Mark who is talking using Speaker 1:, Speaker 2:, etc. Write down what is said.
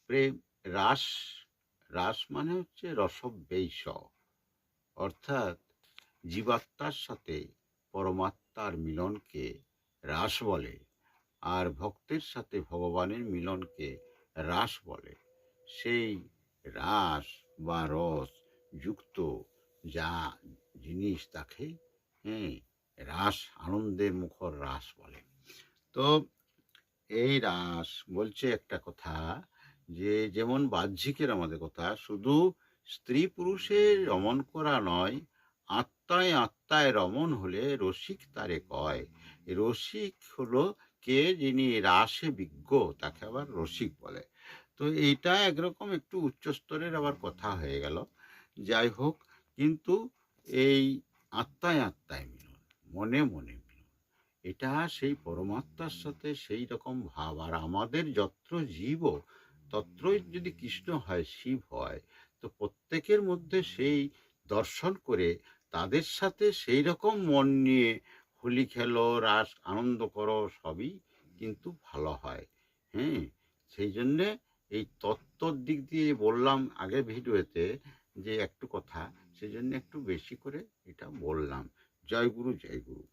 Speaker 1: প্রেম রাস, রাস মানে হচ্ছে রসবেশ, অর্থাৎ জীবাত্মার সাথে পরমাত্মার মিলনকে রাস বলে, আর ভক্তের সাথে ভগবানের মিলনকে রাস বলে। সেই রাস বা রস যুক্ত যা জিনিস তাকে হ্যাঁ রাস, আনন্দের মুখর রাস বলে। তো এই রাস বলছে একটা কথা, যে যেমন বাহ্যিকের আমাদের কথা, শুধু স্ত্রী পুরুষের রমণ করা নয়, আত্মায় আত্মায় রমণ হলে রসিক তারে কয়। রসিক হলো কে, যিনি রাসে বিজ্ঞ, তাকে আবার রসিক বলে। তো এইটা একরকম একটু উচ্চ স্তরের আবার কথা হয়ে গেল। যাই হোক, কিন্তু এই আত্মায় আত্মায় মিলন, মনে মনে মিলন, এটা সেই পরমাত্মার সাথে সেই রকম ভাব। আর আমাদের যত্র জীব তত্রই যদি কৃষ্ণ হয়, শিব হয়, তো প্রত্যেকের মধ্যে সেই দর্শন করে তাদের সাথে সেই রকম মন নিয়ে হোলি খেলো, রাস আনন্দ করো, সবই কিন্তু ভালো হয়। হ্যাঁ, সেই জন্যে এই তত্ত্বর দিক দিয়ে বললাম আগের ভিডিওতে যে একটু কথা, সেই জন্য একটু বেশি করে এটা বললাম। জয় গুরু, জয় গুরু।